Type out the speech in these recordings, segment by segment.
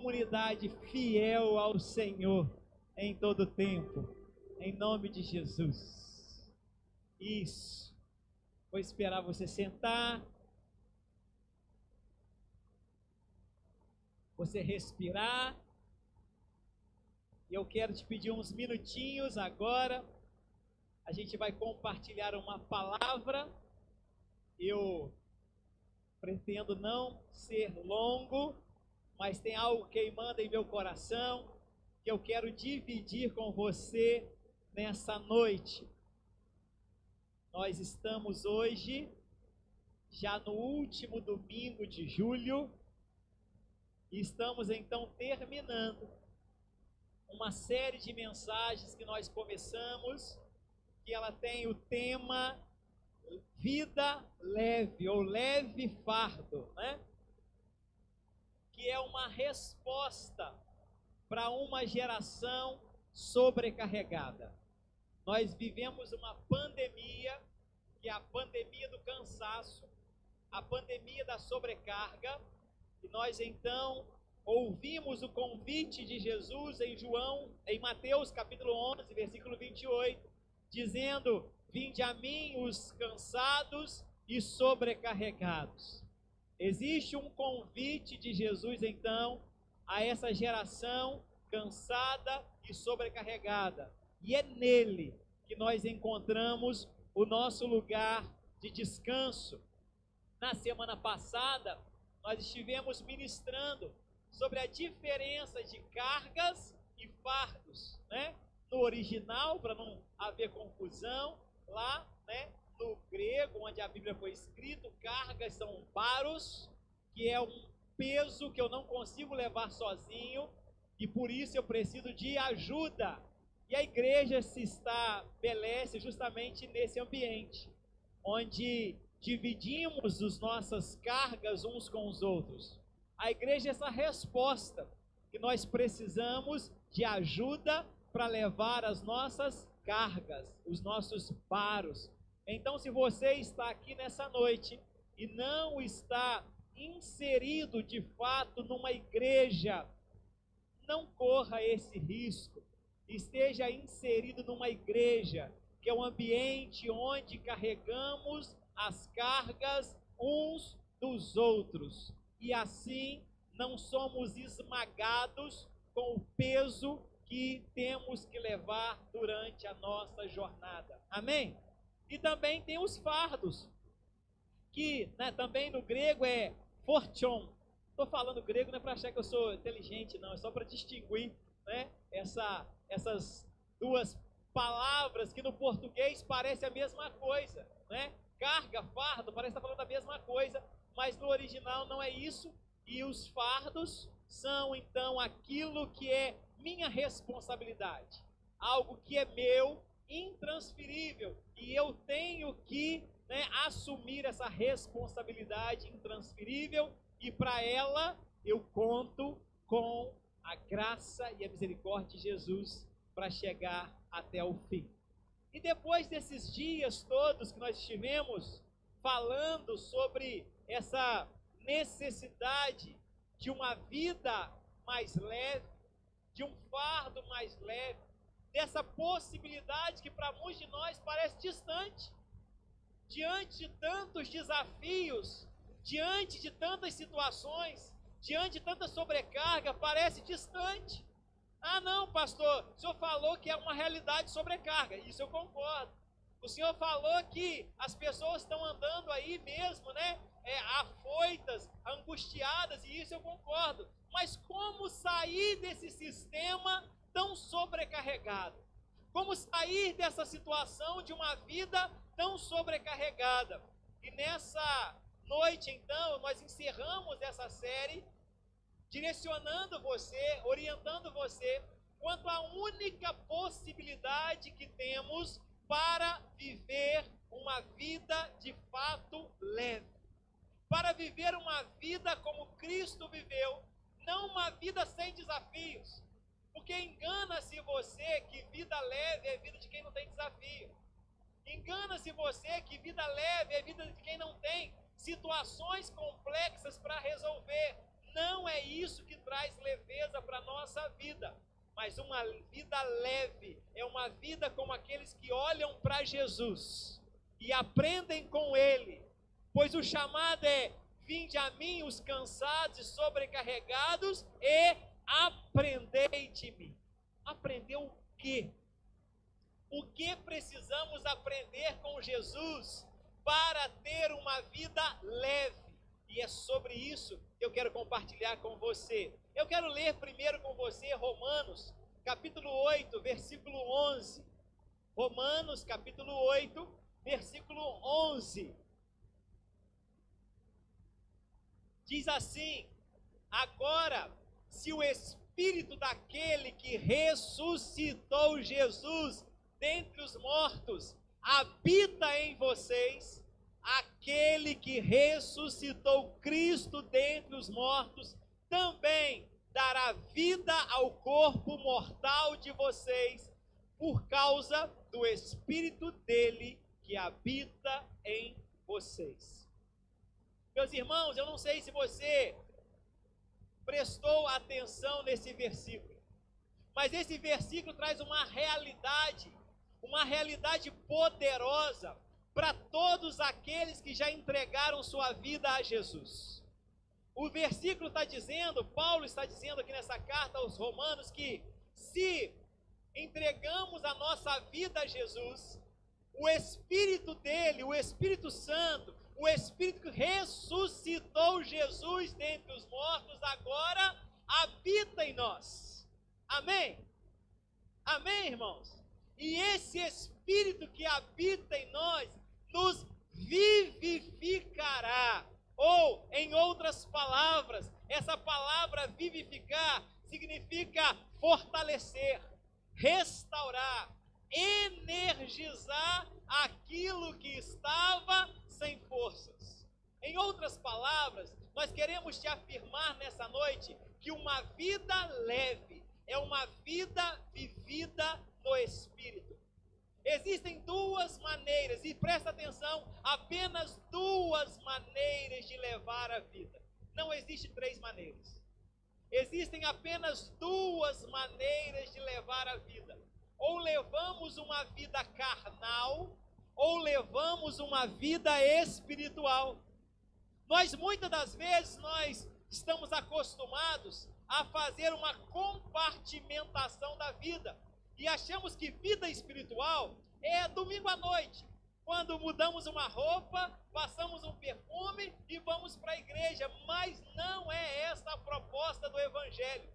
Comunidade fiel ao Senhor em todo tempo, em nome de Jesus. Isso. Vou esperar você sentar, você respirar. E eu quero te pedir uns minutinhos agora. A gente vai compartilhar uma palavra. Eu pretendo não ser longo, mas tem algo queimando em meu coração que eu quero dividir com você nessa noite. Nós estamos hoje já no último domingo de julho e estamos então terminando uma série de mensagens que nós começamos, que ela tem o tema Vida Leve ou Leve Fardo, né? Que é uma resposta para uma geração sobrecarregada. Nós vivemos uma pandemia, que é a pandemia do cansaço, a pandemia da sobrecarga, e nós então ouvimos o convite de Jesus em Mateus capítulo 11, versículo 28, dizendo: vinde a mim os cansados e sobrecarregados. Existe um convite de Jesus então a essa geração cansada e sobrecarregada, e é nele que nós encontramos o nosso lugar de descanso. Na semana passada, nós estivemos ministrando sobre a diferença de cargas e fardos, né? No original, para não haver confusão, lá, né, no grego, onde a Bíblia foi escrito, cargas são baros, que é um peso que eu não consigo levar sozinho, e por isso eu preciso de ajuda. E a igreja se estabelece justamente nesse ambiente, onde dividimos as nossas cargas uns com os outros. A igreja é essa resposta que nós precisamos de ajuda para levar as nossas cargas, os nossos baros. Então, se você está aqui nessa noite e não está inserido de fato numa igreja, não corra esse risco. Esteja inserido numa igreja, que é um ambiente onde carregamos as cargas uns dos outros, e assim não somos esmagados com o peso que temos que levar durante a nossa jornada. Amém? E também tem os fardos, que, né, também no grego é fortion. Estou falando grego não é para achar que eu sou inteligente, não, é só para distinguir, né, essas duas palavras que no português parecem a mesma coisa, né? Carga, fardo, parece estar falando a mesma coisa, mas no original não é isso. E os fardos são então aquilo que é minha responsabilidade, algo que é meu, intransferível, e eu tenho que, né, assumir essa responsabilidade intransferível, e para ela eu conto com a graça e a misericórdia de Jesus para chegar até o fim. E depois desses dias todos que nós estivemos falando sobre essa necessidade de uma vida mais leve, de um fardo mais leve, dessa possibilidade que para muitos de nós parece distante, diante de tantos desafios, diante de tantas situações, diante de tanta sobrecarga, parece distante. Ah não, pastor, o senhor falou que é uma realidade sobrecarga, isso eu concordo. O senhor falou que as pessoas estão andando aí mesmo, né, afoitas, angustiadas, e isso eu concordo. Mas como sair desse sistema tão sobrecarregado? Como sair dessa situação de uma vida tão sobrecarregada? E nessa noite, então, nós encerramos essa série direcionando você, orientando você quanto à única possibilidade que temos para viver uma vida de fato leve, para viver uma vida como Cristo viveu, não uma vida sem desafios, porque engana-se você que vida leve é vida de quem não tem desafio, engana-se você que vida leve é vida de quem não tem situações complexas para resolver. Não é isso que traz leveza para a nossa vida. Mas uma vida leve é uma vida como aqueles que olham para Jesus e aprendem com Ele. Pois o chamado é: vinde a mim os cansados e sobrecarregados e aprendei de mim. Aprender o quê? O que precisamos aprender com Jesus para ter uma vida leve? E é sobre isso que eu quero compartilhar com você. Eu quero ler primeiro com você Romanos, capítulo 8, versículo 11. Romanos, capítulo 8, versículo 11. Diz assim: agora, se o Espírito daquele que ressuscitou Jesus dentre os mortos habita em vocês, aquele que ressuscitou Cristo dentre os mortos também dará vida ao corpo mortal de vocês, por causa do Espírito dele que habita em vocês. Meus irmãos, eu não sei se você prestou atenção nesse versículo, mas esse versículo traz uma realidade poderosa para todos aqueles que já entregaram sua vida a Jesus. O versículo está dizendo, Paulo está dizendo aqui nessa carta aos Romanos, que se entregamos a nossa vida a Jesus, o Espírito dele, o Espírito Santo, o Espírito que ressuscitou Jesus dentre os mortos, agora habita em nós. Amém? Amém, irmãos? E esse Espírito que habita em nós nos vivificará. Ou, em outras palavras, essa palavra vivificar significa fortalecer, restaurar, energizar aquilo que estava sem forças. Em outras palavras, nós queremos te afirmar nessa noite que uma vida leve é uma vida vivida no Espírito. Existem duas maneiras, e presta atenção, apenas duas maneiras de levar a vida. Não existe três maneiras. Existem apenas duas maneiras de levar a vida. Ou levamos uma vida carnal, ou levamos uma vida espiritual. Muitas das vezes, nós estamos acostumados a fazer uma compartimentação da vida. E achamos que vida espiritual é domingo à noite, quando mudamos uma roupa, passamos um perfume e vamos para a igreja. Mas não é essa a proposta do Evangelho.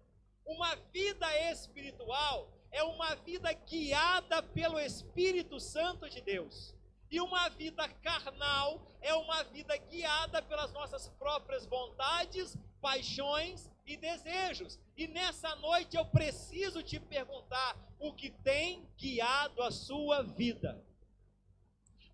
Uma vida espiritual é uma vida guiada pelo Espírito Santo de Deus. E uma vida carnal é uma vida guiada pelas nossas próprias vontades, paixões e desejos. E nessa noite eu preciso te perguntar: o que tem guiado a sua vida?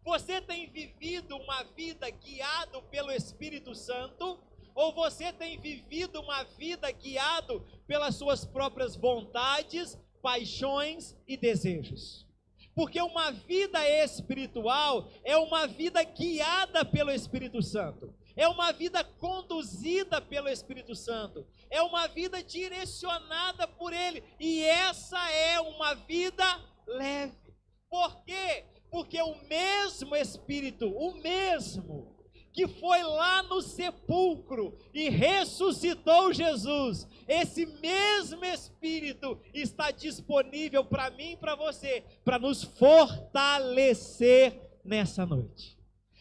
Você tem vivido uma vida guiado pelo Espírito Santo? Ou você tem vivido uma vida guiado pelas suas próprias vontades, paixões e desejos? Porque uma vida espiritual é uma vida guiada pelo Espírito Santo. É uma vida conduzida pelo Espírito Santo. É uma vida direcionada por Ele. E essa é uma vida leve. Por quê? Porque o mesmo Espírito, o mesmo que foi lá no sepulcro e ressuscitou Jesus, esse mesmo Espírito está disponível para mim e para você, para nos fortalecer nessa noite.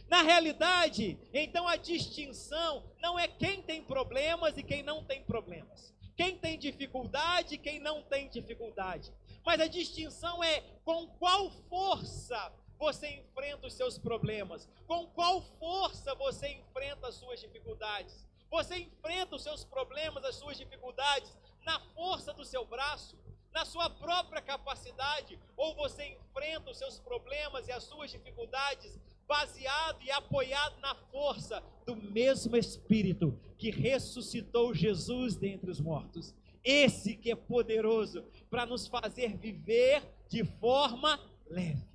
Na realidade, então a distinção não é quem tem problemas e quem não tem problemas, quem tem dificuldade e quem não tem dificuldade, mas a distinção é com qual força você enfrenta os seus problemas, com qual força você enfrenta as suas dificuldades. Você enfrenta os seus problemas, as suas dificuldades, na força do seu braço, na sua própria capacidade, ou você enfrenta os seus problemas e as suas dificuldades baseado e apoiado na força do mesmo Espírito que ressuscitou Jesus dentre os mortos. Esse que é poderoso para nos fazer viver de forma leve.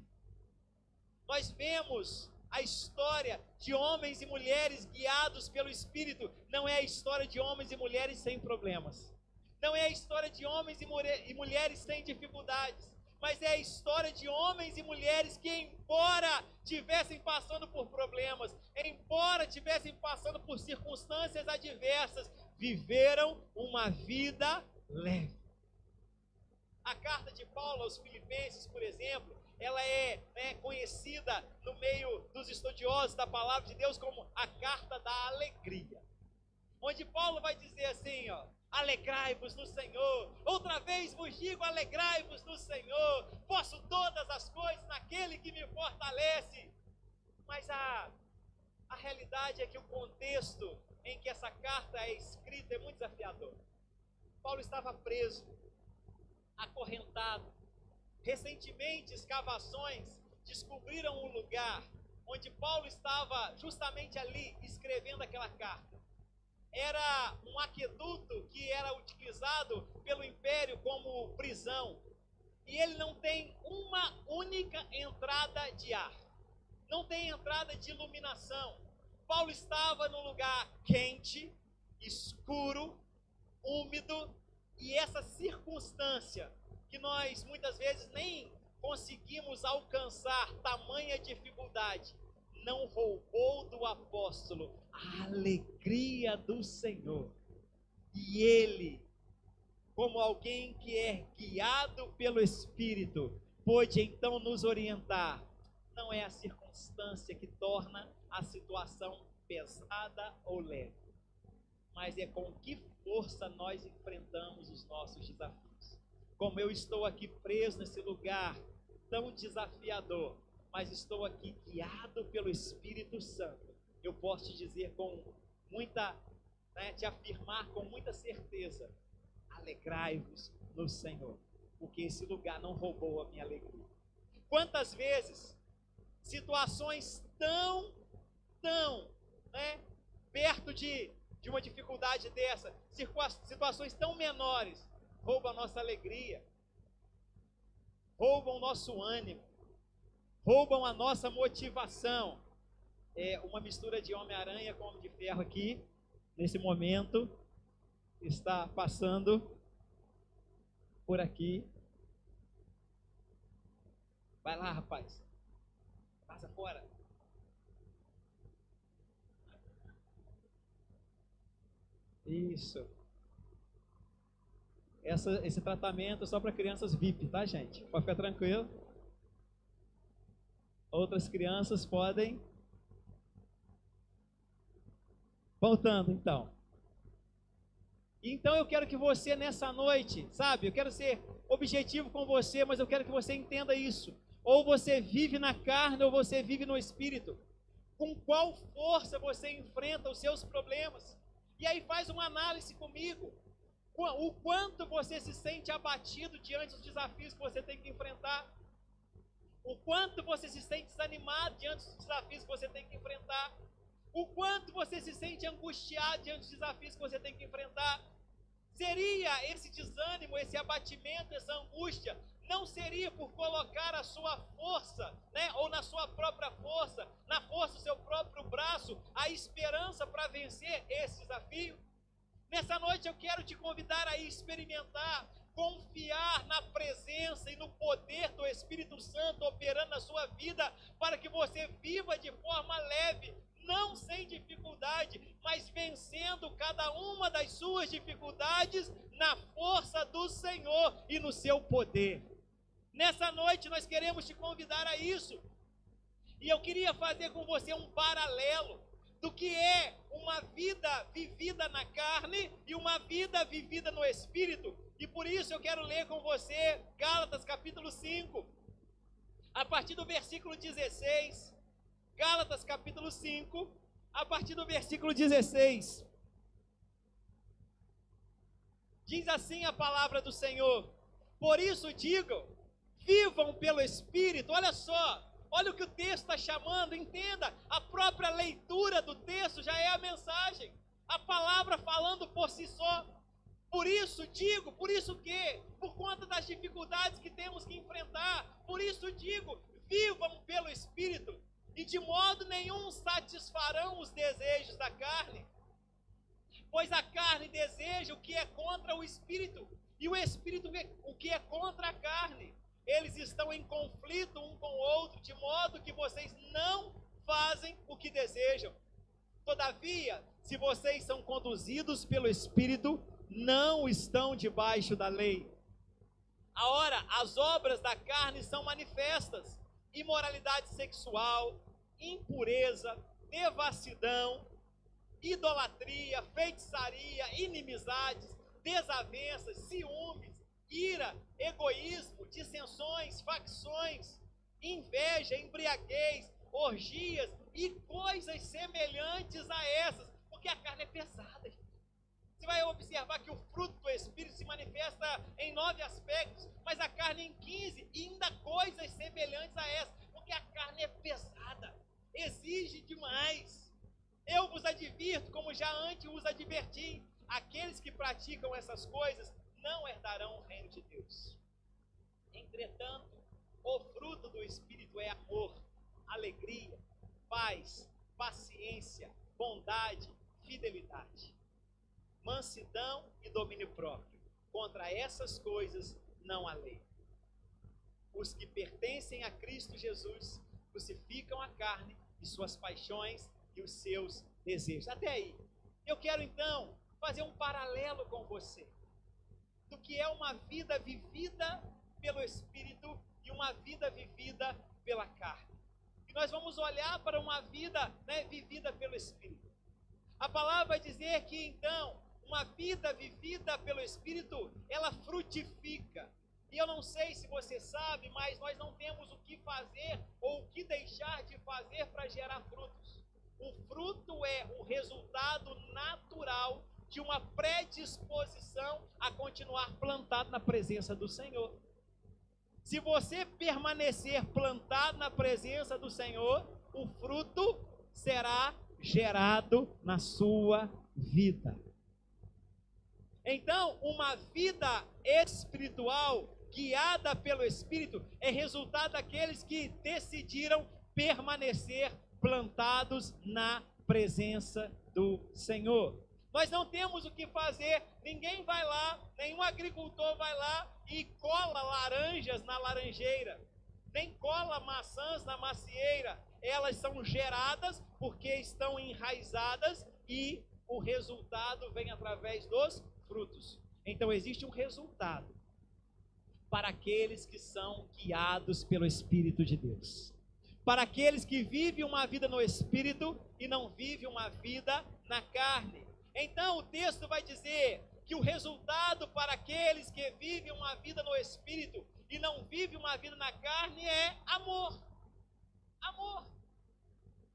Nós vemos A história de homens e mulheres guiados pelo Espírito não é a história de homens e mulheres sem problemas. Não é a história de homens e mulheres sem dificuldades. Mas é a história de homens e mulheres que, embora estivessem passando por problemas, embora estivessem passando por circunstâncias adversas, viveram uma vida leve. A carta de Paulo aos Filipenses, por exemplo, ela é conhecida no meio dos estudiosos da palavra de Deus como a carta da alegria. Onde Paulo vai dizer assim, alegrai-vos no Senhor. Outra vez vos digo, alegrai-vos no Senhor. Posso todas as coisas naquele que me fortalece. Mas a realidade é que o contexto em que essa carta é escrita é muito desafiador. Paulo estava preso, acorrentado. Recentemente, escavações descobriram um lugar onde Paulo estava justamente ali escrevendo aquela carta. Era um aqueduto que era utilizado pelo Império como prisão. E ele não tem uma única entrada de ar. Não tem entrada de iluminação. Paulo estava num lugar quente, escuro, úmido, e essa circunstância que nós muitas vezes nem conseguimos alcançar, tamanha dificuldade, não roubou do apóstolo a alegria do Senhor. E ele, como alguém que é guiado pelo Espírito, pôde então nos orientar. Não é a circunstância que torna a situação pesada ou leve, mas é com que força nós enfrentamos os nossos desafios. Como eu estou aqui preso nesse lugar tão desafiador, mas estou aqui guiado pelo Espírito Santo, eu posso te dizer com muita, te afirmar com muita certeza, alegrai-vos no Senhor, porque esse lugar não roubou a minha alegria. Quantas vezes situações tão perto de uma dificuldade dessa, situações tão menores, roubam a nossa alegria, roubam o nosso ânimo, roubam a nossa motivação. É uma mistura de Homem-Aranha com Homem de Ferro aqui, nesse momento, está passando por aqui. Vai lá, rapaz. Passa fora. Isso. Esse tratamento é só para crianças VIP, tá, gente? Pode ficar tranquilo. Outras crianças podem. Voltando, então. Então eu quero que você nessa noite, sabe? Eu quero ser objetivo com você, mas eu quero que você entenda isso. Ou você vive na carne ou você vive no Espírito. Com qual força você enfrenta os seus problemas? E aí faz uma análise comigo. O quanto você se sente abatido diante dos desafios que você tem que enfrentar. O quanto você se sente desanimado diante dos desafios que você tem que enfrentar. O quanto você se sente angustiado diante dos desafios que você tem que enfrentar. Seria esse desânimo, esse abatimento, essa angústia, não seria por colocar a sua força, ou na sua própria força, na força do seu próprio braço, a esperança para vencer esse desafio? Nessa noite eu quero te convidar a experimentar, confiar na presença e no poder do Espírito Santo operando na sua vida, para que você viva de forma leve, não sem dificuldade, mas vencendo cada uma das suas dificuldades na força do Senhor e no seu poder. Nessa noite nós queremos te convidar a isso. E eu queria fazer com você um paralelo do que é uma vida vivida na carne e uma vida vivida no Espírito. E por isso eu quero ler com você Gálatas capítulo 5, a partir do versículo 16. Gálatas capítulo 5, a partir do versículo 16. Diz assim a palavra do Senhor: por isso digo, vivam pelo Espírito. Olha só, olha o que o texto está chamando, entenda, a própria leitura do texto já é a mensagem, a palavra falando por si só. Por isso digo, por isso que, por conta das dificuldades que temos que enfrentar, por isso digo, vivam pelo Espírito. E de modo nenhum satisfarão os desejos da carne. Pois a carne deseja o que é contra o Espírito, e o Espírito o que é contra a carne. Eles estão em conflito um com o outro, de modo que vocês não fazem o que desejam. Todavia, se vocês são conduzidos pelo Espírito, não estão debaixo da lei. Ora, as obras da carne são manifestas: imoralidade sexual, impureza, devassidão, idolatria, feitiçaria, inimizades, desavenças, ciúmes, ira, egoísmo, dissensões, facções, inveja, embriaguez, orgias e coisas semelhantes a essas, porque a carne é pesada. Você vai observar que o fruto do Espírito se manifesta em 9 aspectos, mas a carne em 15, e ainda coisas semelhantes a essas, porque a carne é pesada, exige demais. Eu vos advirto, como já antes vos adverti, aqueles que praticam essas coisas não herdarão o reino de Deus. Entretanto, o fruto do Espírito é amor, alegria, paz, paciência, bondade, fidelidade, mansidão e domínio próprio. Contra essas coisas não há lei. Os que pertencem a Cristo Jesus crucificam a carne e suas paixões e os seus desejos. Até aí. Eu quero então fazer um paralelo com você do que é uma vida vivida pelo Espírito e uma vida vivida pela carne. E nós vamos olhar para uma vida, vivida pelo Espírito. A palavra vai dizer que então uma vida vivida pelo Espírito, ela frutifica. E eu não sei se você sabe, mas nós não temos o que fazer ou o que deixar de fazer para gerar frutos. O fruto é o resultado natural de uma predisposição a continuar plantado na presença do Senhor. Se você permanecer plantado na presença do Senhor, o fruto será gerado na sua vida. Então, uma vida espiritual guiada pelo Espírito é resultado daqueles que decidiram permanecer plantados na presença do Senhor. Nós não temos o que fazer, ninguém vai lá, nenhum agricultor vai lá e cola laranjas na laranjeira, nem cola maçãs na macieira. Elas são geradas porque estão enraizadas e o resultado vem através dos frutos. Então existe um resultado para aqueles que são guiados pelo Espírito de Deus, para aqueles que vivem uma vida no Espírito e não vivem uma vida na carne. Então o texto vai dizer que o resultado para aqueles que vivem uma vida no Espírito e não vivem uma vida na carne é amor. Amor.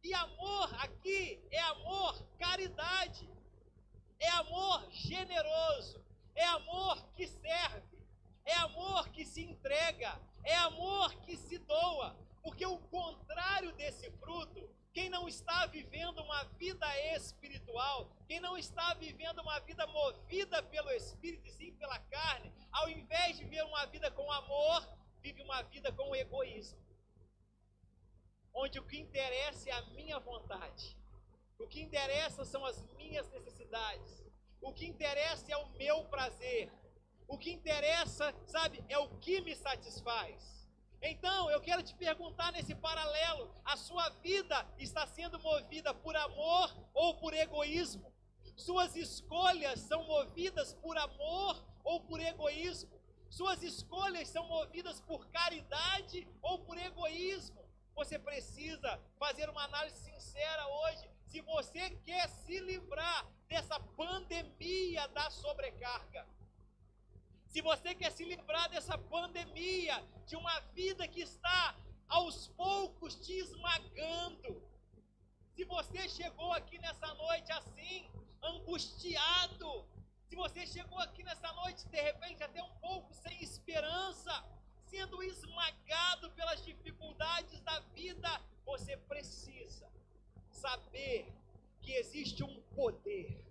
E amor aqui é amor, caridade, é amor generoso, é amor que serve, é amor que se entrega, é amor que se doa, porque o contrário desse fruto, quem não está vivendo uma vida espiritual, quem não está vivendo uma vida movida pelo Espírito e sim pela carne, ao invés de viver uma vida com amor, vive uma vida com egoísmo, onde o que interessa é a minha vontade, o que interessa são as minhas necessidades, o que interessa é o meu prazer, o que interessa, é o que me satisfaz. Então, eu quero te perguntar nesse paralelo, a sua vida está sendo movida por amor ou por egoísmo? Suas escolhas são movidas por amor ou por egoísmo? Suas escolhas são movidas por caridade ou por egoísmo? Você precisa fazer uma análise sincera hoje, se você quer se livrar dessa pandemia da sobrecarga. Se você quer se livrar dessa pandemia, de uma vida que está aos poucos te esmagando. Se você chegou aqui nessa noite assim, angustiado, se você chegou aqui nessa noite, de repente até um pouco sem esperança, sendo esmagado pelas dificuldades da vida, você precisa saber que existe um poder,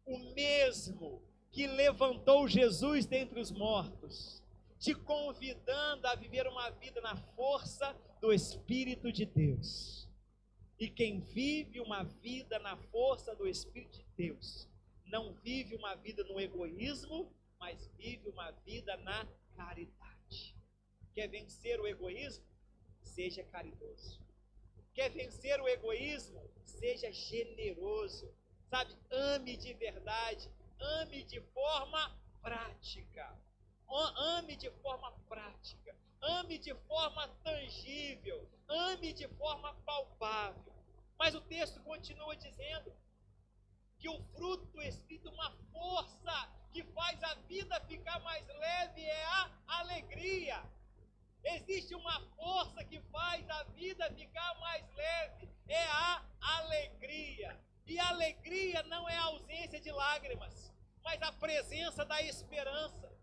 o mesmo que levantou Jesus dentre os mortos, te convidando a viver uma vida na força do Espírito de Deus. E quem vive uma vida na força do Espírito de Deus, não vive uma vida no egoísmo, mas vive uma vida na caridade. Quer vencer o egoísmo? Seja caridoso. Quer vencer o egoísmo? Seja generoso. Sabe, ame de verdade, ame de forma prática. Ame de forma prática, ame de forma tangível, ame de forma palpável. Mas o texto continua dizendo que o fruto do Espírito, uma força que faz a vida ficar mais leve, é a alegria. Existe uma força que faz a vida ficar mais leve, é a alegria. E a alegria não é a ausência de lágrimas, mas a presença da esperança.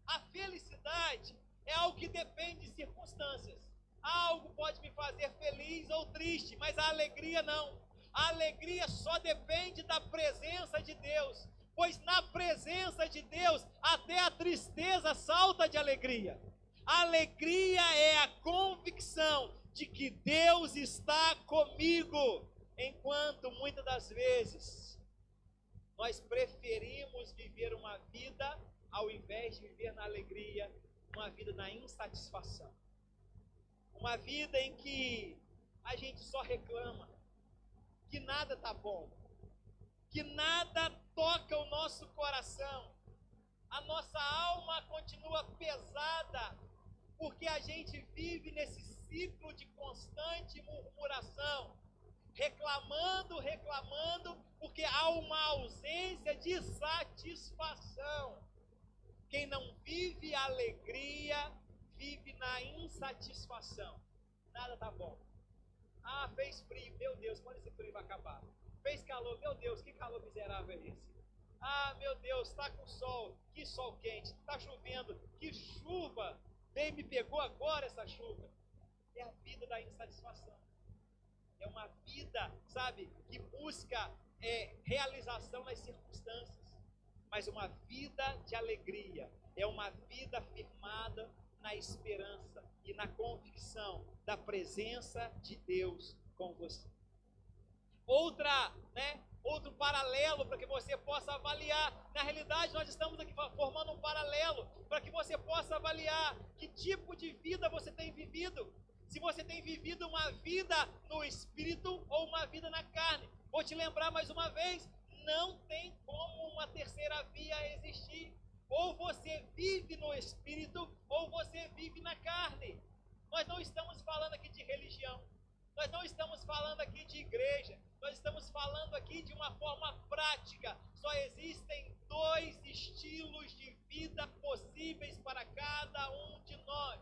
A felicidade é algo que depende de circunstâncias. Algo pode me fazer feliz ou triste, mas a alegria não. A alegria só depende da presença de Deus, pois na presença de Deus até a tristeza salta de alegria. A alegria é a convicção de que Deus está comigo, enquanto muitas das vezes nós preferimos viver uma vida, ao invés de viver na alegria, uma vida na insatisfação. Uma vida em que a gente só reclama, que nada está bom, que nada toca o nosso coração. A nossa alma continua pesada, porque a gente vive nesse ciclo de constante murmuração, reclamando, porque há uma ausência de satisfação. Quem não vive a alegria, vive na insatisfação. Nada tá bom. Ah, fez frio, meu Deus, quando esse frio vai acabar? Fez calor, meu Deus, que calor miserável é esse? Ah, meu Deus, está com sol, que sol quente, está chovendo, que chuva, bem me pegou agora essa chuva. É a vida da insatisfação. É uma vida, sabe, que busca realização nas circunstâncias. Mas uma vida de alegria é uma vida firmada na esperança e na convicção da presença de Deus com você. Outro paralelo para que você possa avaliar. Na realidade, nós estamos aqui formando um paralelo para que você possa avaliar que tipo de vida você tem vivido. Se você tem vivido uma vida no Espírito ou uma vida na carne. Vou te lembrar mais uma vez, não tem como uma terceira via existir. Ou você vive no Espírito, ou você vive na carne. Nós não estamos falando aqui de religião. Nós não estamos falando aqui de igreja. Nós estamos falando aqui de uma forma prática. Só existem dois estilos de vida possíveis para cada um de nós.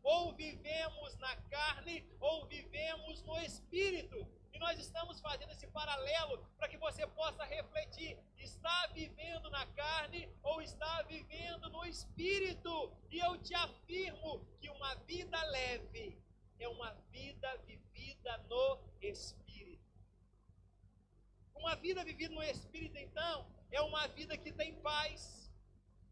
Ou vivemos na carne, ou vivemos no Espírito. E nós estamos fazendo esse paralelo para que você possa refletir. Está vivendo na carne ou está vivendo no Espírito? E eu te afirmo que uma vida leve é uma vida vivida no Espírito. Uma vida vivida no Espírito, então, é uma vida que tem paz.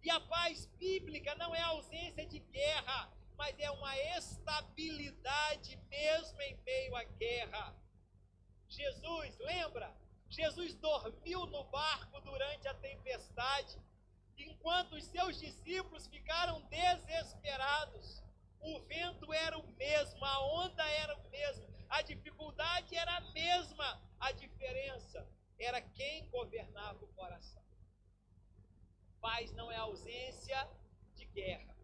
E a paz bíblica não é a ausência de guerra, mas é uma estabilidade mesmo em meio à guerra. Jesus, lembra? Jesus dormiu no barco durante a tempestade, enquanto os seus discípulos ficaram desesperados. O vento era o mesmo, a onda era o mesmo, a dificuldade era a mesma. A diferença era quem governava o coração. Paz não é ausência de guerra,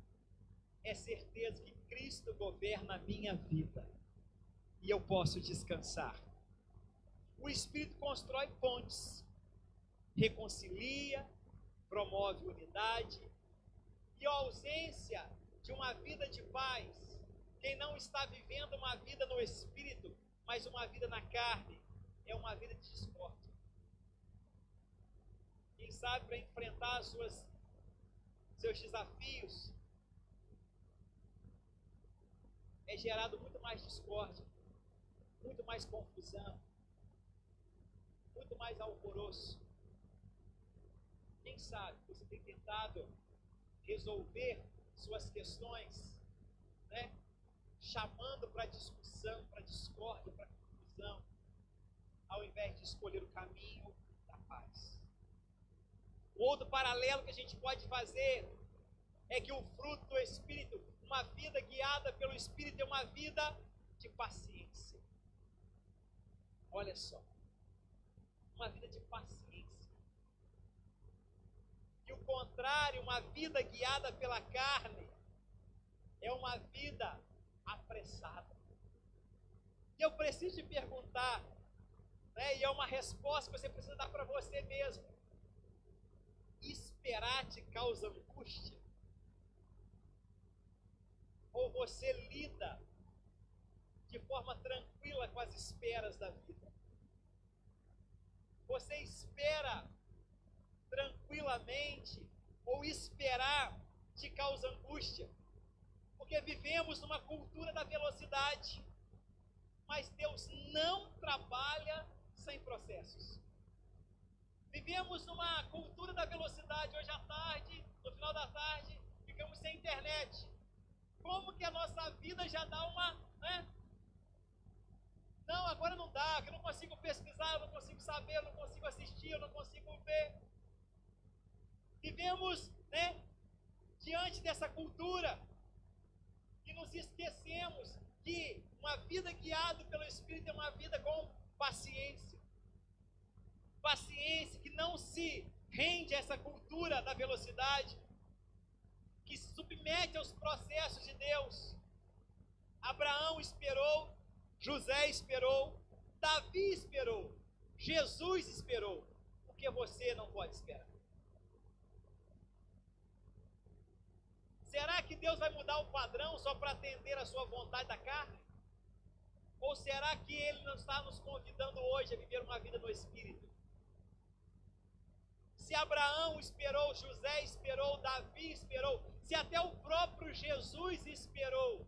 é certeza que Cristo governa a minha vida e eu posso descansar. O Espírito constrói pontes, reconcilia, promove unidade, e a ausência de uma vida de paz, quem não está vivendo uma vida no Espírito, mas uma vida na carne, é uma vida de discórdia. Quem sabe para enfrentar seus desafios, é gerado muito mais discórdia, muito mais confusão, muito mais alvoroço. Quem sabe você tem tentado resolver suas questões, chamando para discussão, para discórdia, para confusão, ao invés de escolher o caminho da paz. O outro paralelo que a gente pode fazer é que o fruto do Espírito, uma vida guiada pelo Espírito, é uma vida de paciência. Olha só, uma vida de paciência. E o contrário, uma vida guiada pela carne, é uma vida apressada. E eu preciso te perguntar, né, e é uma resposta que você precisa dar para você mesmo: esperar te causa angústia? Ou você lida de forma tranquila com as esperas da vida? Você espera tranquilamente, ou esperar te causa angústia? Porque vivemos numa cultura da velocidade, mas Deus não trabalha sem processos. Vivemos numa cultura da velocidade. Hoje à tarde, no final da tarde, ficamos sem internet. Como que a nossa vida já dá uma, né? Não, agora não dá, que eu não consigo pesquisar, eu não consigo saber, eu não consigo assistir, eu não consigo ver. Vivemos, né, diante dessa cultura e nos esquecemos que uma vida guiada pelo Espírito é uma vida com paciência. Paciência que não se rende a essa cultura da velocidade, que se submete aos processos de Deus. Abraão esperou, José esperou, Davi esperou, Jesus esperou. Por que você não pode esperar? Será que Deus vai mudar o padrão só para atender a sua vontade da carne? Ou será que Ele não está nos convidando hoje a viver uma vida no Espírito? Se Abraão esperou, José esperou, Davi esperou, se até o próprio Jesus esperou,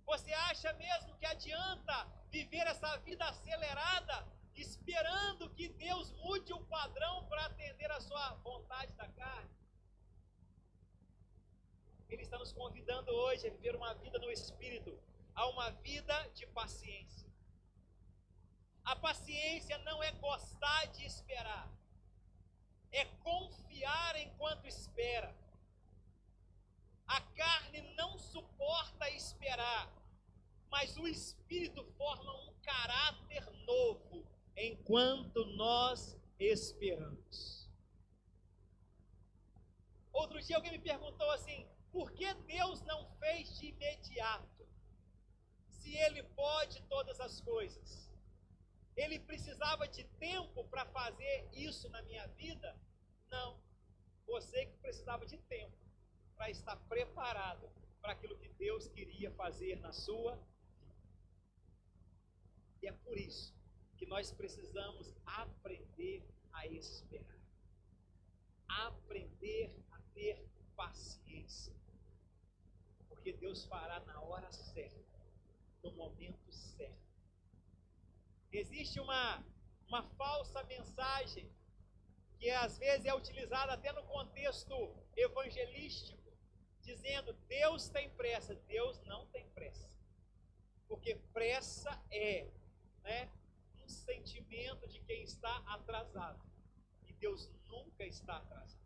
você acha mesmo que adianta viver essa vida acelerada, esperando que Deus mude o padrão para atender a sua vontade da carne? Ele está nos convidando hoje a viver uma vida no Espírito, a uma vida de paciência. A paciência não é gostar de esperar, é confiar enquanto espera. A carne não suporta esperar, mas o Espírito forma um caráter novo enquanto nós esperamos. Outro dia alguém me perguntou assim: por que Deus não fez de imediato? Se Ele pode todas as coisas. Ele precisava de tempo para fazer isso na minha vida? Não. Você que precisava de tempo para estar preparado para aquilo que Deus queria fazer na sua vida. E é por isso que nós precisamos aprender a esperar. Aprender a ter paciência. Porque Deus fará na hora certa, no momento certo. Existe uma falsa mensagem que às vezes é utilizada até no contexto evangelístico, dizendo: Deus tem pressa. Deus não tem pressa. Porque pressa é, né, um sentimento de quem está atrasado. E Deus nunca está atrasado.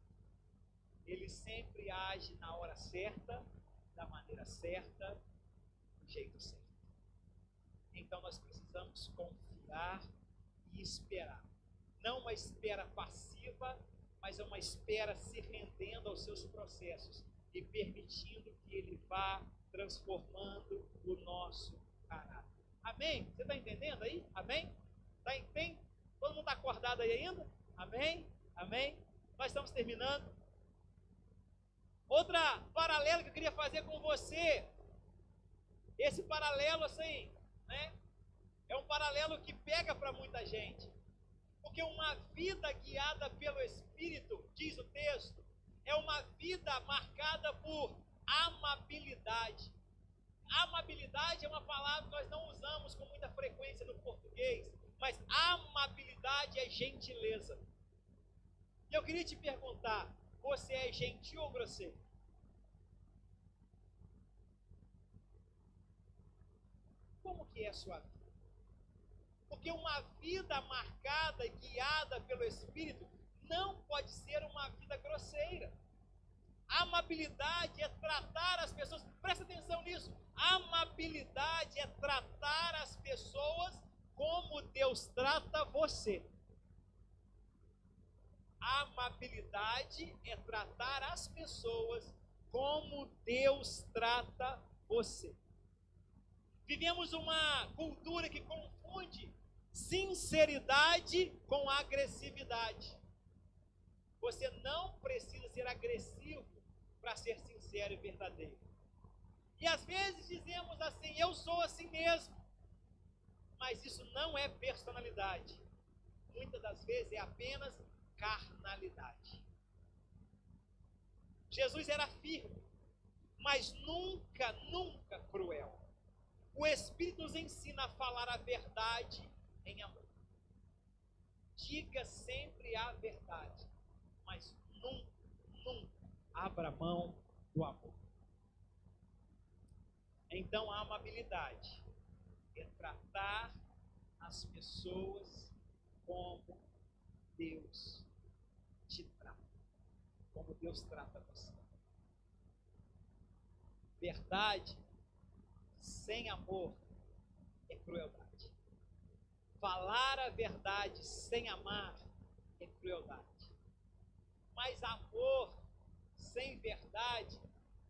Ele sempre age na hora certa, da maneira certa, do jeito certo. Então nós precisamos confiar e esperar. Não uma espera passiva, mas é uma espera se rendendo aos seus processos e permitindo que Ele vá transformando o nosso caráter. Amém? Você está entendendo aí? Amém? Tem? Todo mundo está acordado aí ainda? Amém? Amém? Nós estamos terminando. Outra paralelo que eu queria fazer com você, esse paralelo assim, né, é um paralelo que pega para muita gente, porque uma vida guiada pelo Espírito, diz o texto, é uma vida marcada por amabilidade. Amabilidade é uma palavra que nós não usamos com muita frequência no português, mas amabilidade é gentileza. E eu queria te perguntar: você é gentil ou grosseiro? Como que é a sua vida? Porque uma vida marcada e guiada pelo Espírito não pode ser uma vida grosseira. Amabilidade é tratar as pessoas, presta atenção nisso. Amabilidade é tratar as pessoas como Deus trata você. Amabilidade é tratar as pessoas como Deus trata você. Vivemos uma cultura que confunde sinceridade com agressividade. Você não precisa ser agressivo para ser sincero e verdadeiro. E às vezes dizemos assim, eu sou assim mesmo. Mas isso não é personalidade. Muitas das vezes é apenas carnalidade. Jesus era firme, mas nunca, nunca cruel. O Espírito nos ensina a falar a verdade em amor. Diga sempre a verdade, mas nunca, nunca abra mão do amor. Então a amabilidade é tratar as pessoas como Deus te trata, como Deus trata você. Verdade sem amor é crueldade. Falar a verdade sem amar é crueldade. Mas amor sem verdade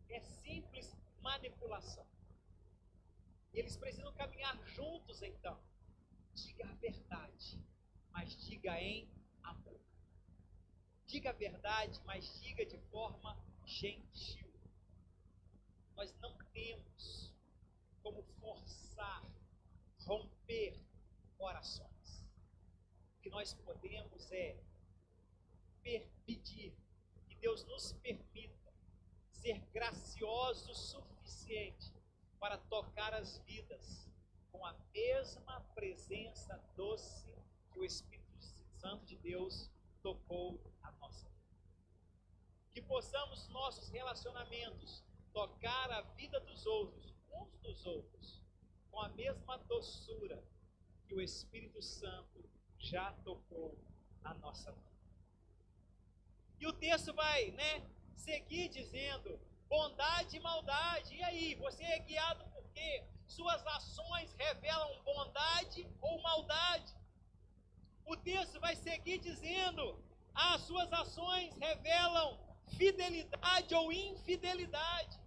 é simples manipulação. E eles precisam caminhar juntos então. Diga a verdade, mas diga em amor. Diga a verdade, mas diga de forma gentil. Nós não temos como forçar, romper orações. O que nós podemos é pedir que Deus nos permita ser gracioso o suficiente para tocar as vidas com a mesma presença doce que o Espírito Santo de Deus tocou a nossa vida. Que possamos nossos relacionamentos tocar a vida dos outros, uns dos outros, com a mesma doçura que o Espírito Santo já tocou a nossa vida. E o texto vai, seguir dizendo bondade e maldade. E aí, você é guiado por quê? Suas ações revelam bondade ou maldade? O texto vai seguir dizendo, suas ações revelam fidelidade ou infidelidade.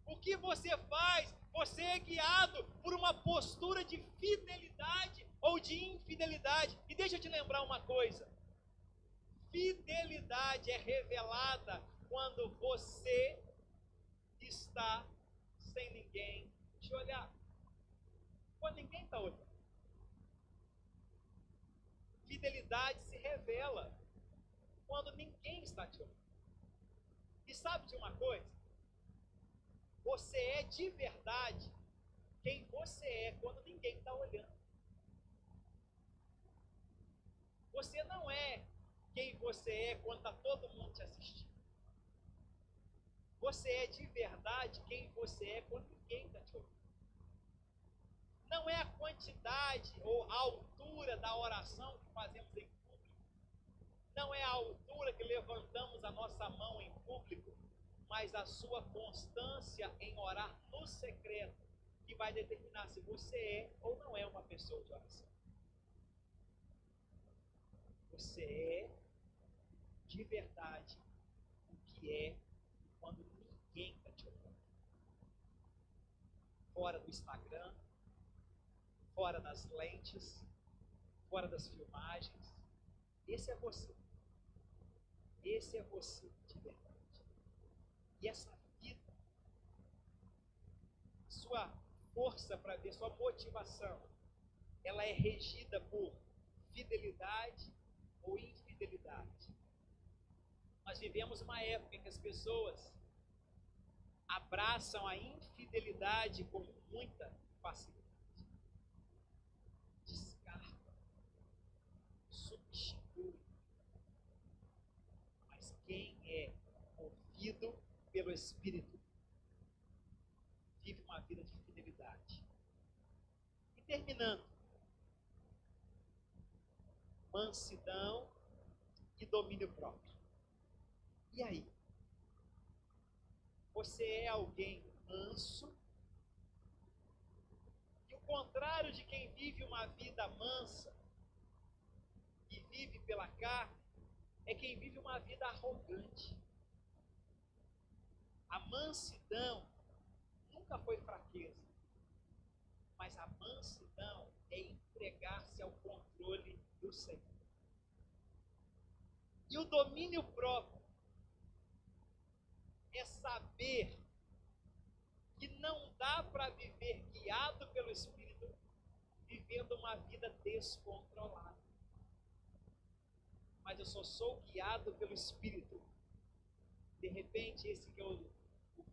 O que você faz? Você é guiado por uma postura de fidelidade ou de infidelidade. E deixa eu te lembrar uma coisa. Fidelidade é revelada quando você está sem ninguém te olhar. Quando ninguém está olhando. Fidelidade se revela quando ninguém está te olhando. E sabe de uma coisa? Você é de verdade quem você é quando ninguém está olhando. Você não é quem você é quando está todo mundo te assistindo. Você é de verdade quem você é quando ninguém está te olhando. Não é a quantidade ou a altura da oração que fazemos em público. Não é a altura que levantamos a nossa mão em público, mas a sua constância em orar no secreto que vai determinar se você é ou não é uma pessoa de oração. Você é de verdade o que é quando ninguém está te olhando. Fora do Instagram, fora das lentes, fora das filmagens. Esse é você. Esse é você de verdade. E essa vida, sua força para ver, sua motivação, ela é regida por fidelidade ou infidelidade. Nós vivemos uma época em que as pessoas abraçam a infidelidade com muita facilidade. Descartam, substituem. Mas quem é movido pelo Espírito vive uma vida de fidelidade. E terminando, mansidão e domínio próprio. E aí? Você é alguém manso? E o contrário de quem vive uma vida mansa e vive pela carne, é quem vive uma vida arrogante. A mansidão nunca foi fraqueza, mas a mansidão é entregar-se ao controle do Senhor. E o domínio próprio é saber que não dá para viver guiado pelo Espírito, vivendo uma vida descontrolada. Mas eu só sou guiado pelo Espírito. De repente, esse que é o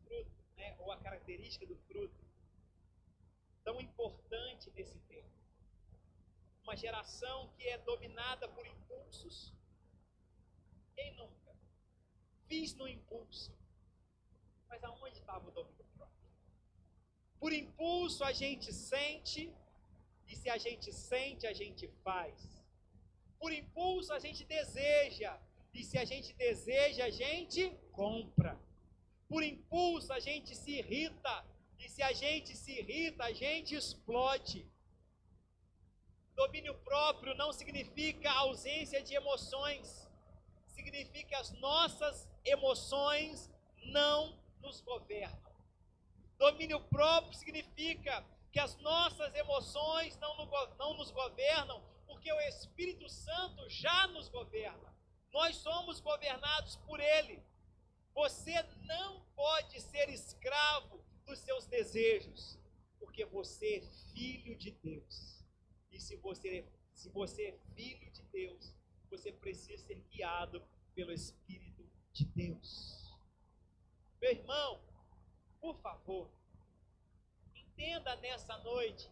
fruto, né, ou a característica do fruto, tão importante nesse tempo. Uma geração que é dominada por impulsos. Quem nunca? Fiz no impulso. Mas aonde estava o domínio próprio? Por impulso a gente sente, e se a gente sente, a gente faz. Por impulso a gente deseja, e se a gente deseja, a gente compra. Por impulso a gente se irrita, e se a gente se irrita, a gente explode. Domínio próprio não significa ausência de emoções, significa que as nossas emoções não nos governam. Domínio próprio significa que as nossas emoções não nos governam, porque o Espírito Santo já nos governa. Nós somos governados por Ele. Você não pode ser escravo dos seus desejos, porque você é filho de Deus. E se você é filho de Deus, você precisa ser guiado pelo Espírito de Deus. Meu irmão, por favor, entenda nessa noite,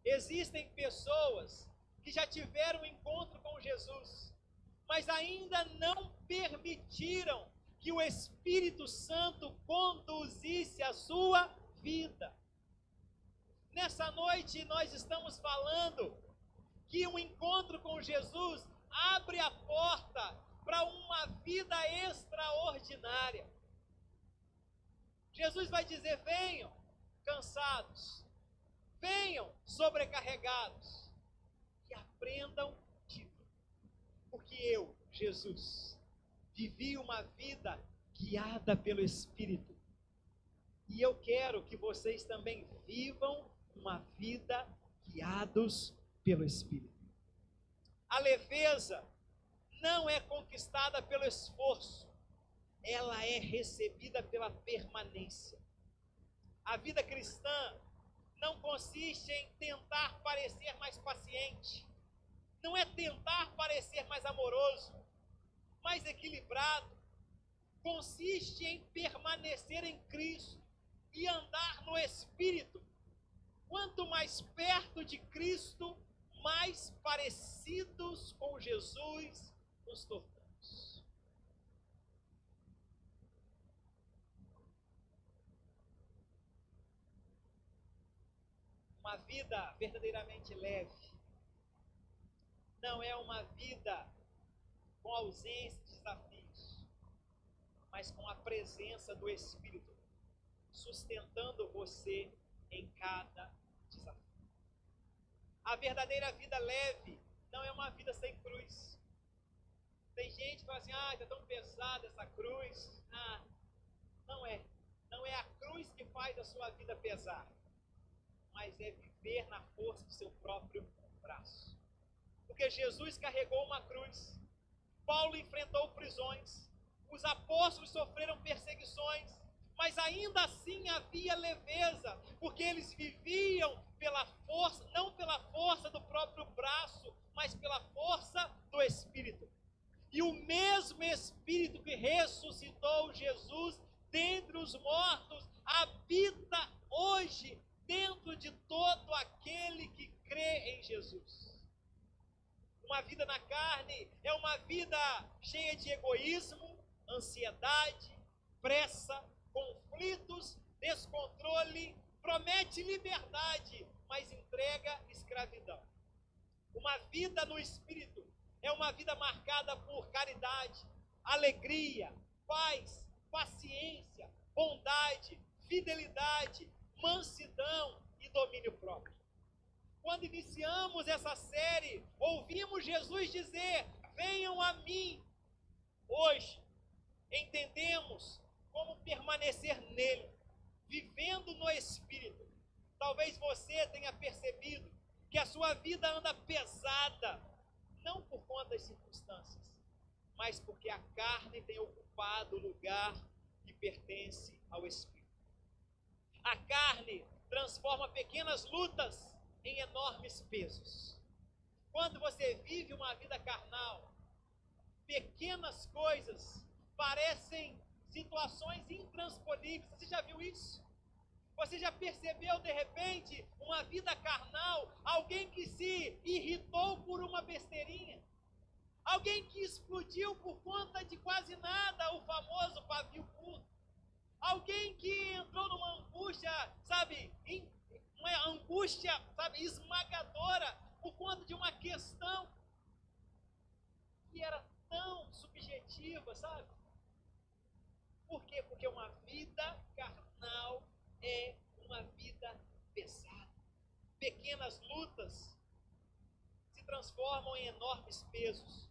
existem pessoas que já tiveram um encontro com Jesus, mas ainda não permitiram que o Espírito Santo conduzisse a sua vida. Nessa noite nós estamos falando que um encontro com Jesus abre a porta para uma vida extraordinária. Jesus vai dizer: venham cansados, venham sobrecarregados e aprendam de mim. Porque eu, Jesus, vivi uma vida guiada pelo Espírito. E eu quero que vocês também vivam uma vida guiados pelo Espírito. A leveza não é conquistada pelo esforço, ela é recebida pela permanência. A vida cristã não consiste em tentar parecer mais paciente, não é tentar parecer mais amoroso, mais equilibrado. Consiste em permanecer em Cristo e andar no Espírito. Quanto mais perto de Cristo, mais parecidos com Jesus nos tornamos. Uma vida verdadeiramente leve não é uma vida com ausência de desafios, mas com a presença do Espírito, sustentando você em cada desafio. A verdadeira vida leve não é uma vida sem cruz. Tem gente que fala assim: está tão pesada essa cruz. Não é. Não é a cruz que faz a sua vida pesar, mas é viver na força do seu próprio braço. Porque Jesus carregou uma cruz. Paulo enfrentou prisões. Os apóstolos sofreram perseguições. Mas ainda assim havia leveza, porque eles viviam pela força, não pela força do próprio braço, mas pela força do Espírito. E o mesmo Espírito que ressuscitou Jesus dentre os mortos habita hoje dentro de todo aquele que crê em Jesus. Uma vida na carne é uma vida cheia de egoísmo, ansiedade, pressa, conflitos, descontrole, promete liberdade, mas entrega escravidão. Uma vida no Espírito é uma vida marcada por caridade, alegria, paz, paciência, bondade, fidelidade, mansidão e domínio próprio. Quando iniciamos essa série, ouvimos Jesus dizer: venham a mim. Hoje, entendemos como permanecer nele, vivendo no Espírito. Talvez você tenha percebido que a sua vida anda pesada, não por conta das circunstâncias, mas porque a carne tem ocupado o lugar que pertence ao Espírito. A carne transforma pequenas lutas em enormes pesos. Quando você vive uma vida carnal, pequenas coisas parecem situações intransponíveis. Você já viu isso? Você já percebeu de repente uma vida carnal, alguém que se irritou por uma besteirinha, alguém que explodiu por conta de quase nada, o famoso pavio curto, alguém que entrou numa angústia, uma angústia, esmagadora por conta de uma questão que era tão subjetiva, sabe? Por quê? Porque uma vida carnal é uma vida pesada. Pequenas lutas se transformam em enormes pesos.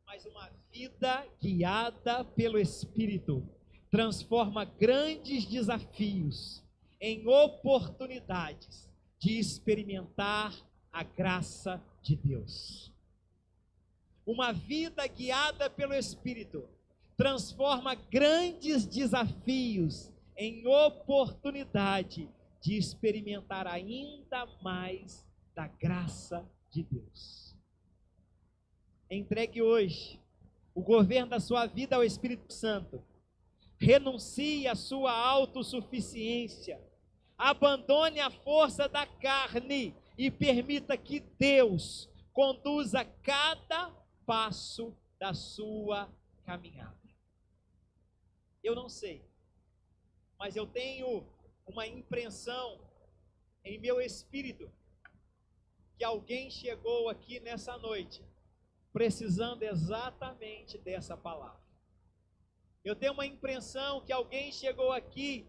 Mas uma vida guiada pelo Espírito transforma grandes desafios em oportunidades de experimentar a graça de Deus. Uma vida guiada pelo Espírito transforma grandes desafios em oportunidade de experimentar ainda mais da graça de Deus. Entregue hoje o governo da sua vida ao Espírito Santo. Renuncie à sua autossuficiência. Abandone a força da carne e permita que Deus conduza cada passo da sua caminhada. Eu não sei, mas eu tenho uma impressão em meu espírito que alguém chegou aqui nessa noite precisando exatamente dessa palavra. Eu tenho uma impressão que alguém chegou aqui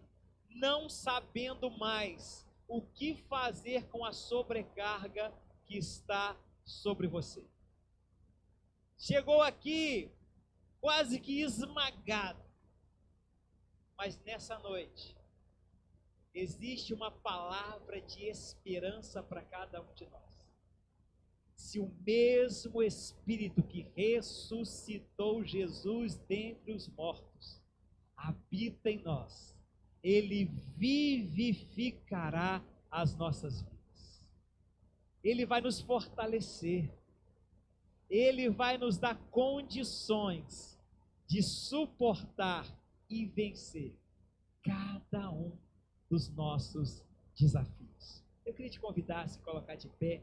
não sabendo mais o que fazer com a sobrecarga que está sobre você. Chegou aqui quase que esmagado. Mas nessa noite, existe uma palavra de esperança para cada um de nós. Se o mesmo Espírito que ressuscitou Jesus dentre os mortos habita em nós, Ele vivificará as nossas vidas. Ele vai nos fortalecer. Ele vai nos dar condições de suportar e vencer cada um dos nossos desafios. Eu queria te convidar a se colocar de pé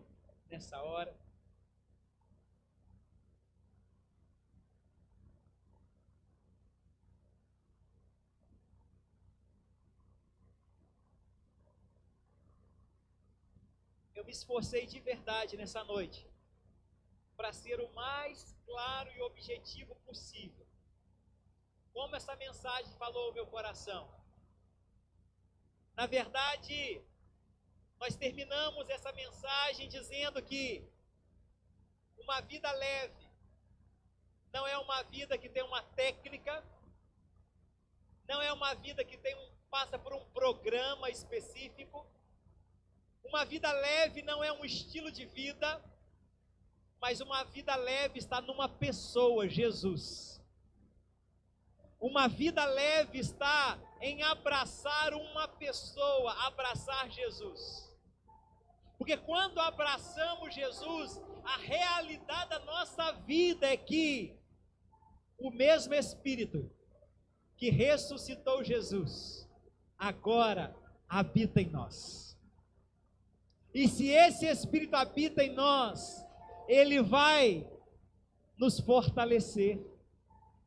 nessa hora. Eu me esforcei de verdade nessa noite para ser o mais claro e objetivo possível. Como essa mensagem falou ao meu coração. Na verdade, nós terminamos essa mensagem dizendo que uma vida leve não é uma vida que tem uma técnica, não é uma vida que passa por um programa específico. Uma vida leve não é um estilo de vida, mas uma vida leve está numa pessoa, Jesus. Uma vida leve está em abraçar uma pessoa, abraçar Jesus. Porque quando abraçamos Jesus, a realidade da nossa vida é que o mesmo Espírito que ressuscitou Jesus, agora habita em nós. E se esse Espírito habita em nós, ele vai nos fortalecer,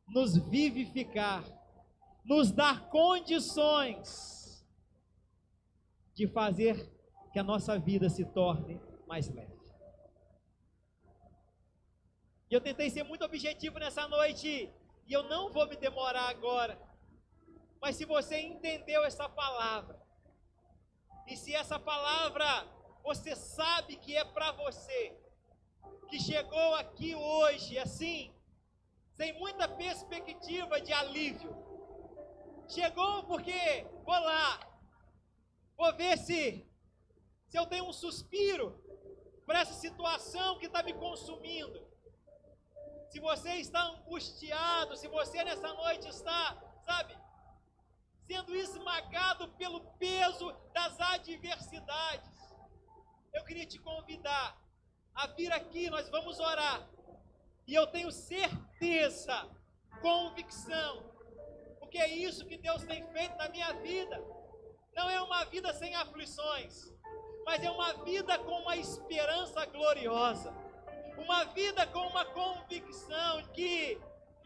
nos vivificar, nos dar condições de fazer que a nossa vida se torne mais leve. E eu tentei ser muito objetivo nessa noite, e eu não vou me demorar agora. Mas se você entendeu essa palavra, e se essa palavra você sabe que é para você, que chegou aqui hoje assim, sem muita perspectiva de alívio, chegou porque vou lá, vou ver se eu tenho um suspiro para essa situação que está me consumindo. Se você está angustiado, se você nessa noite está, sabe, sendo esmagado pelo peso das adversidades, eu queria te convidar a vir aqui, nós vamos orar. E eu tenho certeza, convicção, porque é isso que Deus tem feito na minha vida. Não é uma vida sem aflições, mas é uma vida com uma esperança gloriosa. Uma vida com uma convicção que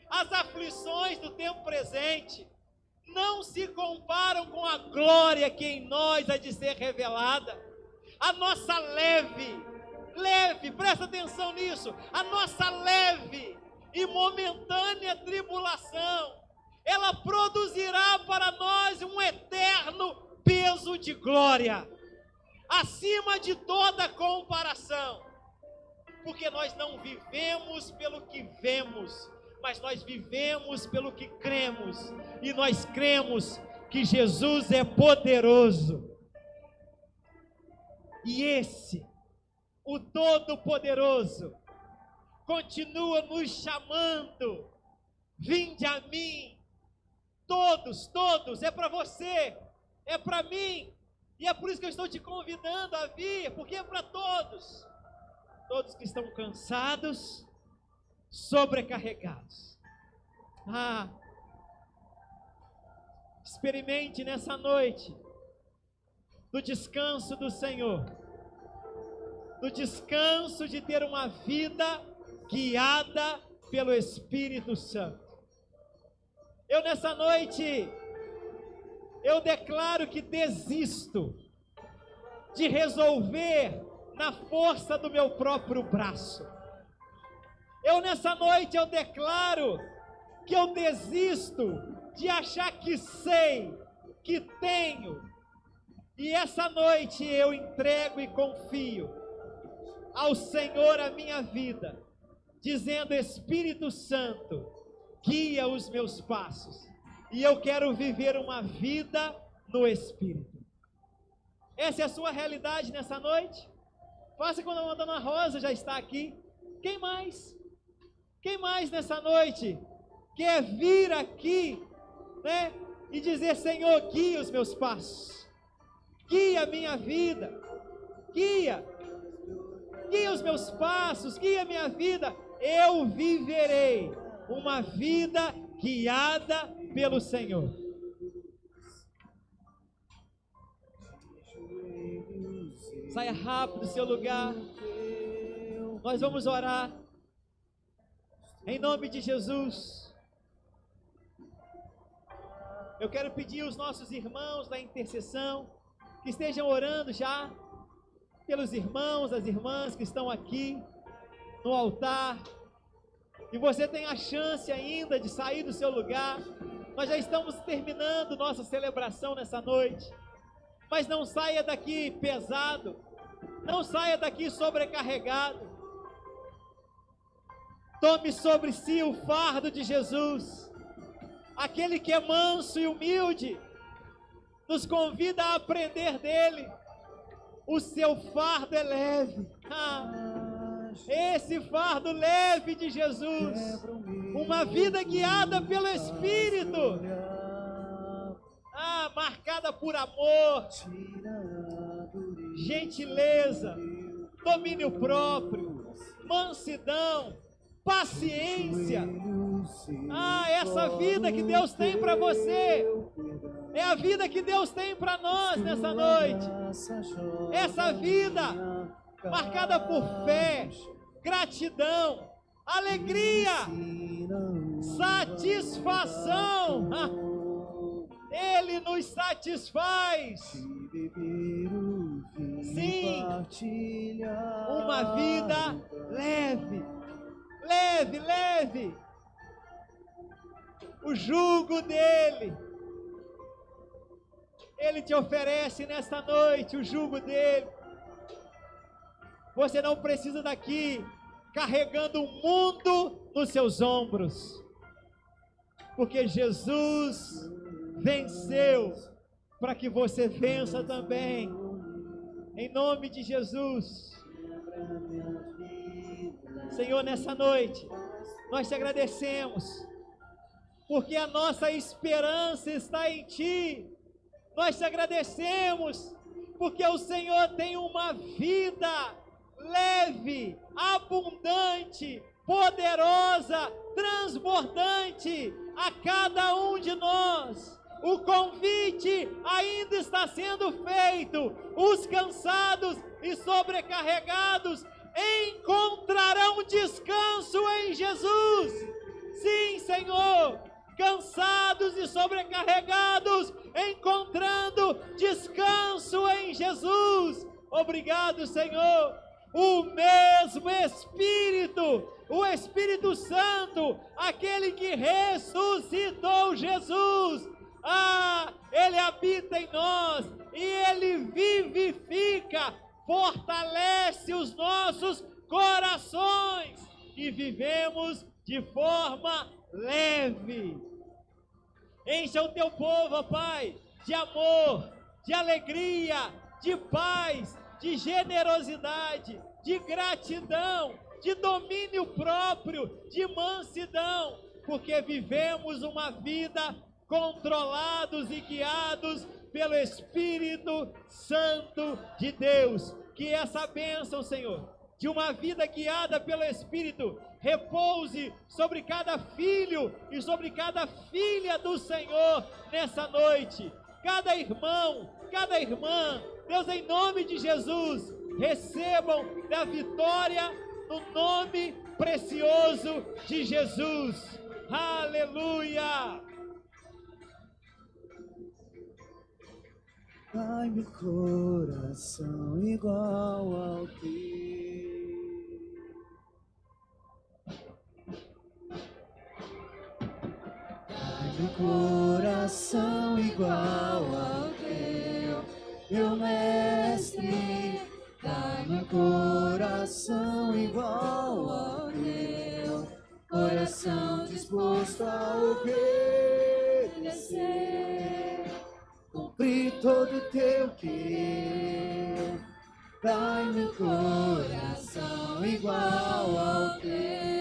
as aflições do tempo presente não se comparam com a glória que em nós há de ser revelada. A nossa leve, presta atenção nisso, a nossa leve e momentânea tribulação, ela produzirá para nós um eterno peso de glória, acima de toda comparação, porque nós não vivemos pelo que vemos, mas nós vivemos pelo que cremos, e nós cremos que Jesus é poderoso, e esse, o Todo-Poderoso, continua nos chamando. Vinde a mim, todos, é para você, é para mim, e é por isso que eu estou te convidando a vir, porque é para todos que estão cansados, sobrecarregados. Experimente nessa noite do descanso do Senhor, do descanso de ter uma vida guiada pelo Espírito Santo. Eu nessa noite, eu declaro que desisto de resolver na força do meu próprio braço. Eu nessa noite, eu declaro que eu desisto de achar que sei, que tenho. E essa noite eu entrego e confio ao Senhor a minha vida, dizendo: Espírito Santo, guia os meus passos, e eu quero viver uma vida no Espírito. Essa é a sua realidade nessa noite? Faça quando a Dona Rosa já está aqui. Quem mais? Quem mais nessa noite quer vir aqui, né, e dizer: Senhor, guia os meus passos, guia a minha vida, guia os meus passos, guia a minha vida. Eu viverei uma vida guiada pelo Senhor. Saia rápido do seu lugar. Nós vamos orar em nome de Jesus. Eu quero pedir aos nossos irmãos da intercessão que estejam orando já pelos irmãos, as irmãs que estão aqui no altar. E você tem a chance ainda de sair do seu lugar. Nós já estamos terminando nossa celebração nessa noite. Mas não saia daqui pesado, não saia daqui sobrecarregado. Tome sobre si o fardo de Jesus. Aquele que é manso e humilde nos convida a aprender dele. O seu fardo é leve. Esse fardo leve de Jesus, uma vida guiada pelo Espírito, marcada por amor, gentileza, domínio próprio, mansidão, paciência. Essa vida que Deus tem para você é a vida que Deus tem para nós nessa noite. Essa vida marcada por fé, gratidão, alegria, satisfação. Ele nos satisfaz. Sim, uma vida leve, Leve, leve o jugo dele. Ele te oferece nesta noite o jugo dele. Você não precisa daqui carregando o mundo nos seus ombros, porque Jesus venceu para que você vença também. Em nome de Jesus. Senhor, nessa noite nós te agradecemos, porque a nossa esperança está em Ti. Nós te agradecemos, porque o Senhor tem uma vida leve, abundante, poderosa, transbordante a cada um de nós. O convite ainda está sendo feito. Os cansados e sobrecarregados encontrarão descanso em Jesus. Sim, Senhor, cansados e sobrecarregados encontrando descanso em Jesus. Obrigado, Senhor. O mesmo Espírito, o Espírito Santo, aquele que ressuscitou Jesus, Ele habita em nós e Ele vivifica, fortalece os nossos corações e vivemos de forma leve. Encha o teu povo, ó Pai, de amor, de alegria, de paz, de generosidade, de gratidão, de domínio próprio, de mansidão, porque vivemos uma vida controlados e guiados pelo Espírito Santo de Deus. Que essa bênção, Senhor, de uma vida guiada pelo Espírito, repouse sobre cada filho e sobre cada filha do Senhor nessa noite. Cada irmão, cada irmã, Deus, em nome de Jesus, recebam da vitória no nome precioso de Jesus. Aleluia! Dai-me coração igual ao teu. Dai-me coração igual ao teu, meu mestre. Dai-me coração igual ao teu, coração disposto a obedecer, cumprir todo o teu querer. Dai-me coração igual ao teu.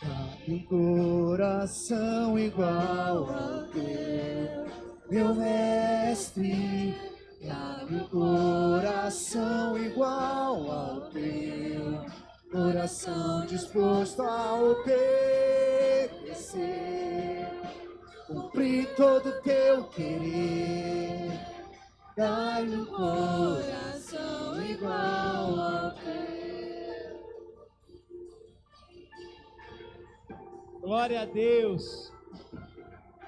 Dai-me coração igual ao teu, meu mestre. Dai-me coração igual ao teu, coração disposto a obedecer, cumprir todo o teu querer. Dai-me coração igual ao teu. Glória a Deus.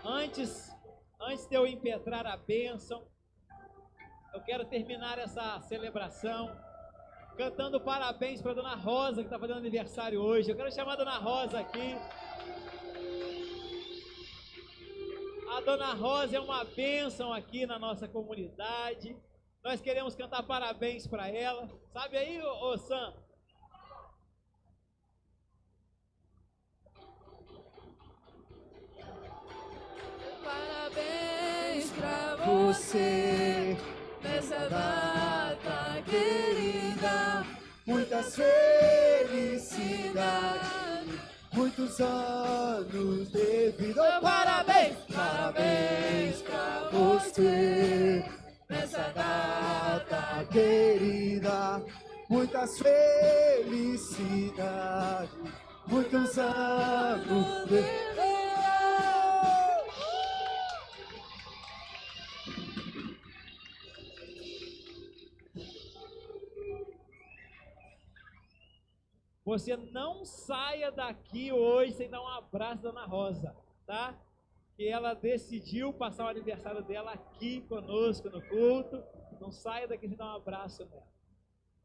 Antes de eu impetrar a bênção, eu quero terminar essa celebração cantando parabéns para a Dona Rosa, que está fazendo aniversário hoje. Eu quero chamar a Dona Rosa aqui. A Dona Rosa é uma bênção aqui na nossa comunidade. Nós queremos cantar parabéns para ela. Sabe aí, ô Sam? Parabéns pra você nessa data querida. Muitas felicidades, muitos anos de vida. Parabéns, parabéns pra você nessa data querida. Muitas felicidades, muitos anos de vida. Você não saia daqui hoje sem dar um abraço à Dona Rosa, tá? Que ela decidiu passar o aniversário dela aqui conosco no culto. Não saia daqui sem dar um abraço nela.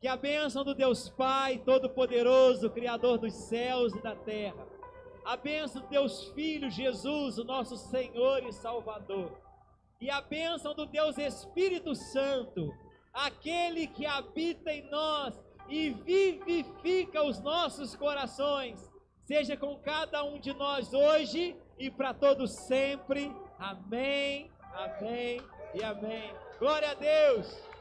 Que a bênção do Deus Pai Todo-Poderoso, Criador dos céus e da terra, a bênção do Deus Filho Jesus, o nosso Senhor e Salvador, e a bênção do Deus Espírito Santo, aquele que habita em nós e vivifica os nossos corações, seja com cada um de nós hoje e para todos sempre. Amém, amém e amém. Glória a Deus!